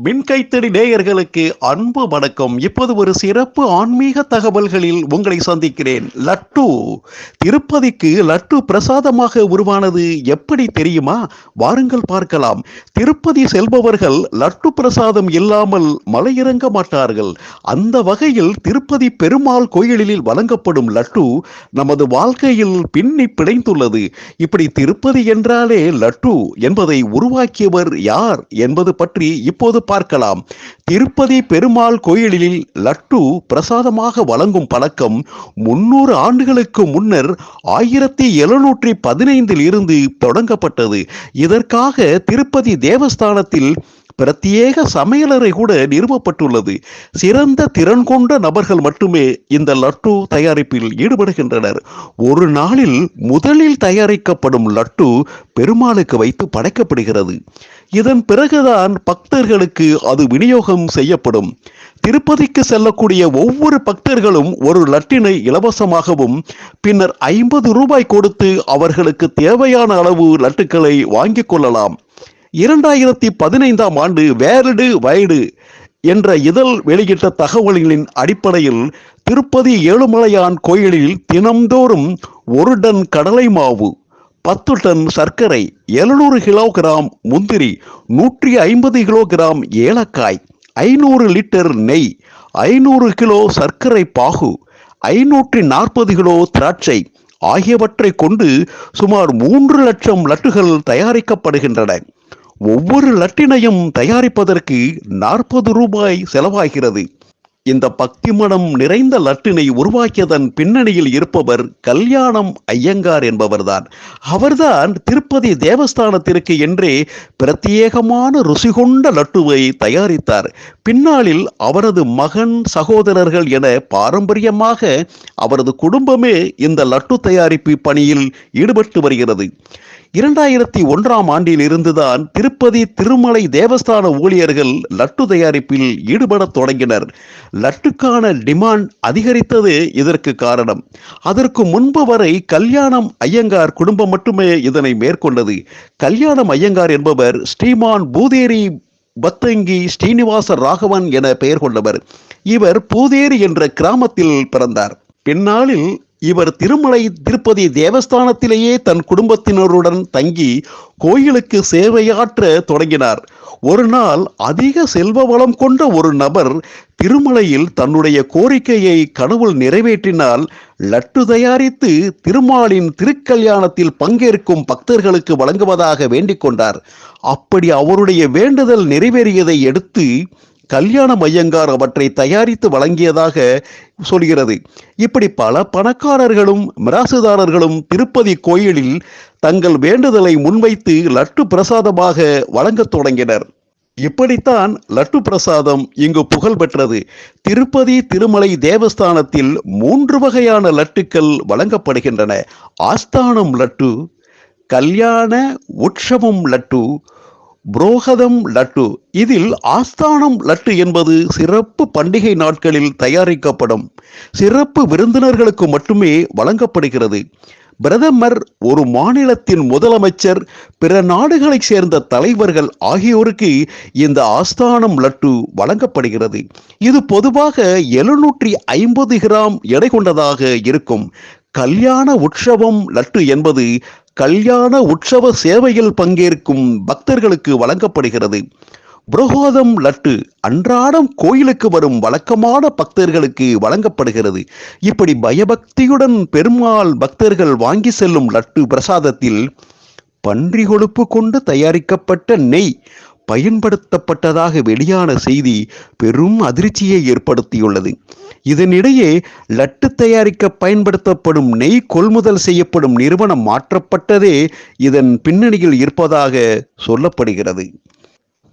மின்கைத்தடி நேயர்களுக்கு அன்பு வணக்கம். இப்போது ஒரு சிறப்பு ஆன்மீக தகவல்களில் உங்களை சந்திக்கிறேன். லட்டு திருப்பதிக்கு லட்டு பிரசாதமாக உருவானது எப்படி தெரியுமா? வாருங்கள் பார்க்கலாம். திருப்பதி செல்பவர்கள் லட்டு பிரசாதம் இல்லாமல் மலையிறங்க மாட்டார்கள். அந்த வகையில் திருப்பதி பெருமாள் கோயிலில் வழங்கப்படும் லட்டு நமது வாழ்க்கையில் பின்னி பிணைந்துள்ளது. இப்படி திருப்பதி என்றாலே லட்டு என்பதை உருவாக்கியவர் யார் என்பது பற்றி இப்போது பார்க்கலாம். திருப்பதி பெருமாள் கோயிலில் லட்டு பிரசாதமாக வழங்கும் பழக்கம் 300 ஆண்டுகளுக்கு முன்னர் 1715 இருந்து தொடங்கப்பட்டது. இதற்காக திருப்பதி தேவஸ்தானத்தில் பிரத்யேக சமையலறை கூட நிறுவப்பட்டுள்ளது. சிறந்த திறன் கொண்ட நபர்கள் மட்டுமே இந்த லட்டு தயாரிப்பில் ஈடுபடுகின்றனர். ஒரு நாளில் முதலில் தயாரிக்கப்படும் லட்டு பெருமாளுக்கு வைத்து படைக்கப்படுகிறது. இதன் பிறகுதான் பக்தர்களுக்கு அது விநியோகம் செய்யப்படும். திருப்பதிக்கு செல்லக்கூடிய ஒவ்வொரு பக்தர்களும் ஒரு லட்டினை இலவசமாகவும் பின்னர் 50 ரூபாய் கொடுத்து அவர்களுக்கு தேவையான அளவு லட்டுக்களை வாங்கிக் கொள்ளலாம். 2015ஆம் ஆண்டு வேர்ல்டு வைடு என்ற இதழ் வெளியிட்ட தகவல்களின் அடிப்படையில் திருப்பதி ஏழுமலையான் கோயிலில் தினம்தோறும் 1 டன் கடலை மாவு, 10 டன் சர்க்கரை, 700 கிலோகிராம் முந்திரி, 150 கிலோகிராம் ஏலக்காய், 500 லிட்டர் நெய், 500 கிலோ சர்க்கரை பாகு, 540 கிலோ திராட்சை ஆகியவற்றை கொண்டு சுமார் 3 லட்சம் லட்டுகள் தயாரிக்கப்படுகின்றன. ஒவ்வொரு லட்டினையும் தயாரிப்பதற்கு 40 ரூபாய் செலவாகிறது. இந்த பக்தி மனம் நிறைந்த லட்டினை உருவாக்கியதன் பின்னணியில் இருப்பவர் கல்யாணம் ஐயங்கார் என்பவர்தான். அவர்தான் திருப்பதி தேவஸ்தானத்திற்கு என்றே பிரத்யேகமான ருசி கொண்ட லட்டுவை தயாரித்தார். பின்னாளில் அவரது மகன், சகோதரர்கள் என பாரம்பரியமாக அவரது குடும்பமே இந்த லட்டு தயாரிப்பு பணியில் ஈடுபட்டு வருகிறது. 2001ஆம் ஆண்டில் இருந்துதான் திருப்பதி திருமலை தேவஸ்தான ஊழியர்கள் லட்டு தயாரிப்பில் ஈடுபட தொடங்கினர். லட்டுக்கான டிமாண்ட் அதிகரித்தது இதற்கு காரணம். அதற்கு முன்பு வரை கல்யாணம் ஐயங்கார் குடும்பம் மட்டுமே இதனை மேற்கொண்டது. கல்யாணம் ஐயங்கார் என்பவர் ஸ்ரீமான் பூதேரி பத்தங்கி ஸ்ரீனிவாச ராகவன் என பெயர் கொண்டவர். இவர் பூதேரி என்ற கிராமத்தில் பிறந்தார். பின்னாளில் இவர் திருப்பதி தேவஸ்தானத்திலேயே தன் குடும்பத்தினருடன் தங்கி கோயிலுக்கு சேவையாற்ற தொடங்கினார். ஒரு நாள் அதிக செல்வ வளம் கொண்ட ஒரு நபர் திருமலையில் தன்னுடைய கோரிக்கையை கடவுள் நிறைவேற்றினால் லட்டு தயாரித்து திருமாலின் திருக்கல்யாணத்தில் பங்கேற்கும் பக்தர்களுக்கு வழங்குவதாக வேண்டிக் கொண்டார். அப்படி அவருடைய வேண்டுதல் நிறைவேறியதை அடுத்து கல்யாணம் ஐயங்கார் அவற்றை தயாரித்து வழங்கியதாக சொல்கிறது. இப்படி பல பணக்காரர்களும் மிராசுதாரர்களும் திருப்பதி கோயிலில் தங்கள் வேண்டுதலை முன்வைத்து லட்டு பிரசாதமாக வழங்கத் தொடங்கினர். இப்படித்தான் லட்டு பிரசாதம் இங்கு புகழ் பெற்றது. திருப்பதி திருமலை தேவஸ்தானத்தில் 3 வகையான லட்டுக்கள் வழங்கப்படுகின்றன. ஆஸ்தானம் லட்டு, கல்யாண உற்சவம் லட்டு, புரோகதம் லட்டு. இதில் ஆஸ்தானம் லட்டு என்பது சிறப்பு பண்டிகை நாட்களில் தயாரிக்கப்படும் சிறப்பு விருந்தினர்களுக்கு மட்டுமே வழங்கப்படுகிறது. பிரதமர், ஒரு மாநிலத்தின் முதலமைச்சர், பிற நாடுகளைச் சேர்ந்த தலைவர்கள் ஆகியோருக்கு இந்த ஆஸ்தானம் லட்டு வழங்கப்படுகிறது. இது பொதுவாக 750 கிராம் எடை கொண்டதாக இருக்கும். கல்யாண உற்சவம் லட்டு என்பது கல்யாண உற்சவ சேவையில் பங்கேற்கும் பக்தர்களுக்கு வழங்கப்படுகிறது. புரோகதம் லட்டு அன்றாடம் கோயிலுக்கு வரும் வழக்கமான பக்தர்களுக்கு வழங்கப்படுகிறது. இப்படி பயபக்தியுடன் பெருமாள் பக்தர்கள் வாங்கி செல்லும் லட்டு பிரசாதத்தில் பன்றி கொழுப்பு கொண்டு தயாரிக்கப்பட்ட நெய் பயன்படுத்தப்பட்டதாக வெளியான செய்தி பெரும் அதிர்ச்சியை ஏற்படுத்தியுள்ளது. இதனிடையே லட்டு தயாரிக்க பயன்படுத்தப்படும் நெய் கொள்முதல் செய்யப்படும் நிறுவனம் மாற்றப்பட்டதே இதன் பின்னணியில் இருப்பதாக சொல்லப்படுகிறது.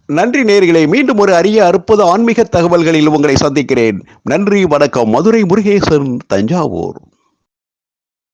நன்றி நேயர்களே. மீண்டும் ஒரு அரிய அற்புத ஆன்மீக தகவல்களில் உங்களை சந்திக்கிறேன். நன்றி, வணக்கம். மதுரை முருகேசன், தஞ்சாவூர்.